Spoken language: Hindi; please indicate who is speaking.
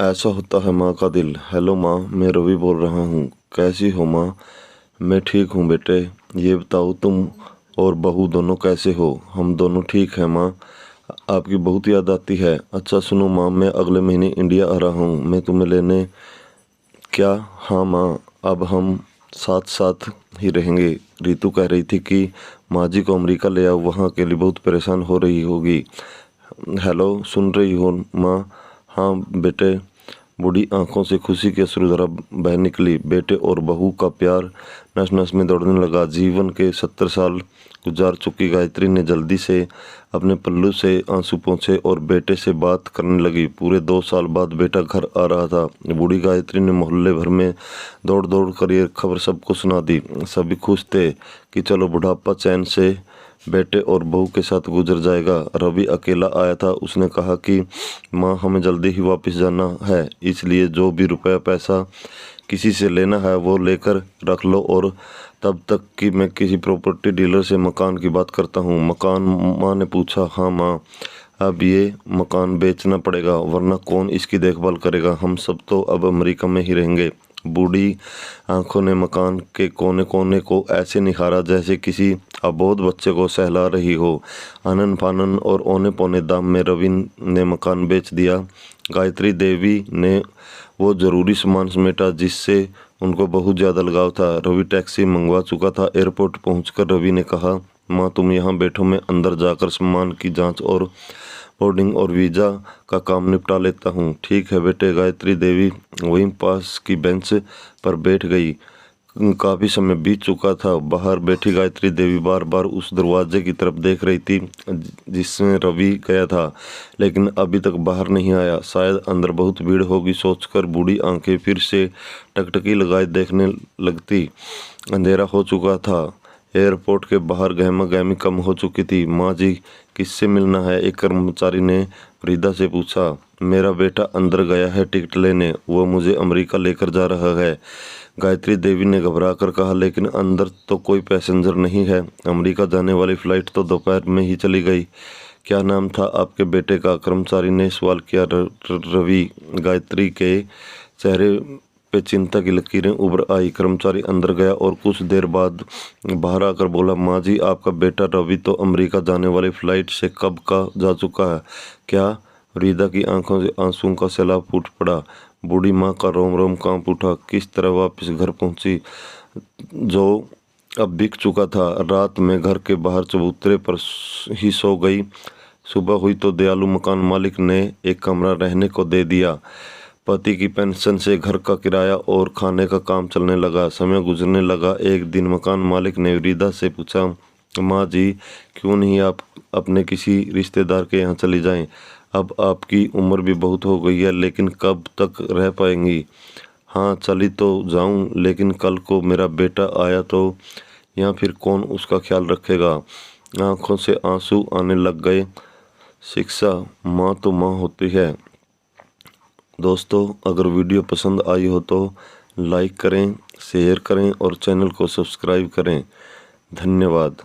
Speaker 1: ऐसा होता है माँ का दिल। हेलो माँ, मैं रवि बोल रहा हूँ। कैसी हो माँ? मैं ठीक हूँ बेटे। ये बताओ तुम और बहू दोनों कैसे हो? हम दोनों ठीक हैं माँ। आपकी बहुत याद आती है। अच्छा सुनो माँ, मैं अगले महीने इंडिया आ रहा हूँ, मैं तुम्हें लेने। क्या? हाँ माँ, अब हम साथ साथ ही रहेंगे। रितु कह रही थी कि माँ जी को अमेरिका ले आओ, वहाँ के लिए बहुत परेशान हो रही होगी। हेलो, सुन रही हो माँ? हाँ बेटे। बूढ़ी आंखों से खुशी की अश्रुधारा बह निकली। बेटे और बहू का प्यार नस नस में दौड़ने लगा। जीवन के 70 साल गुजार चुकी गायत्री ने जल्दी से अपने पल्लू से आंसू पोंछे और बेटे से बात करने लगी। पूरे 2 साल बाद बेटा घर आ रहा था। बूढ़ी गायत्री ने मोहल्ले भर में दौड़ दौड़ कर ये खबर सबको सुना दी। सभी खुश थे कि चलो बुढ़ापा चैन से बेटे और बहू के साथ गुजर जाएगा। रवि अकेला आया था। उसने कहा कि माँ, हमें जल्दी ही वापस जाना है, इसलिए जो भी रुपया पैसा किसी से लेना है वो लेकर रख लो, और तब तक कि मैं किसी प्रॉपर्टी डीलर से मकान की बात करता हूँ। मकान? माँ ने पूछा। हाँ माँ, अब ये मकान बेचना पड़ेगा, वरना कौन इसकी देखभाल करेगा? हम सब तो अब अमेरिका में ही रहेंगे। बूढ़ी आंखों ने मकान के कोने कोने को ऐसे निहारा जैसे किसी अबोध बच्चे को सहला रही हो। आनन फानन और औने पौने दाम में रवि ने मकान बेच दिया। गायत्री देवी ने वो जरूरी सामान समेटा जिससे उनको बहुत ज़्यादा लगाव था। रवि टैक्सी मंगवा चुका था। एयरपोर्ट पहुंचकर रवि ने कहा, माँ तुम यहाँ बैठो, मैं अंदर जाकर सामान की जांच और बोर्डिंग और वीज़ा का काम निपटा लेता हूँ। ठीक है बेटे। गायत्री देवी वहीं पास की बेंच पर बैठ गई। काफ़ी समय बीत चुका था। बाहर बैठी गायत्री देवी बार बार उस दरवाजे की तरफ देख रही थी जिसमें रवि गया था, लेकिन अभी तक बाहर नहीं आया। शायद अंदर बहुत भीड़ होगी सोचकर बूढ़ी आंखें फिर से टकटकी लगाए देखने लगती। अंधेरा हो चुका था। एयरपोर्ट के बाहर गहमा गहमी कम हो चुकी थी। माँ जी, किससे मिलना है? एक कर्मचारी ने वृद्धा से पूछा। मेरा बेटा अंदर गया है टिकट लेने, वो मुझे अमेरिका लेकर जा रहा है, गायत्री देवी ने घबरा कर कहा। लेकिन अंदर तो कोई पैसेंजर नहीं है, अमेरिका जाने वाली फ्लाइट तो दोपहर में ही चली गई। क्या नाम था आपके बेटे का? कर्मचारी ने सवाल किया। रवि। गायत्री के चेहरे पे चिंता की लकीरें उभर आई। कर्मचारी अंदर गया और कुछ देर बाद बाहर आकर बोला, माँ जी, आपका बेटा रवि तो अमेरिका जाने वाली फ्लाइट से कब का जा चुका है। क्या? वृद्धा की आंखों से आंसुओं का सैलाब फूट पड़ा। बूढ़ी माँ का रोम रोम कांप उठा। किस तरह वापस घर पहुंची जो अब बिक चुका था। रात में घर के बाहर चबूतरे पर ही सो गई। सुबह हुई तो दयालु मकान मालिक ने एक कमरा रहने को दे दिया। पति की पेंशन से घर का किराया और खाने का काम चलने लगा। समय गुजरने लगा। एक दिन मकान मालिक ने वृद्धा से पूछा, माँ जी, क्यों नहीं आप अपने किसी रिश्तेदार के यहाँ चली जाएं? अब आपकी उम्र भी बहुत हो गई है, लेकिन कब तक रह पाएंगी? हाँ, चली तो जाऊं, लेकिन कल को मेरा बेटा आया तो यहाँ फिर कौन उसका ख्याल रखेगा? आंखों से आंसू आने लग गए। शिक्षा, माँ तो माँ होती है। दोस्तों, अगर वीडियो पसंद आई हो तो लाइक करें, शेयर करें और चैनल को सब्सक्राइब करें। धन्यवाद।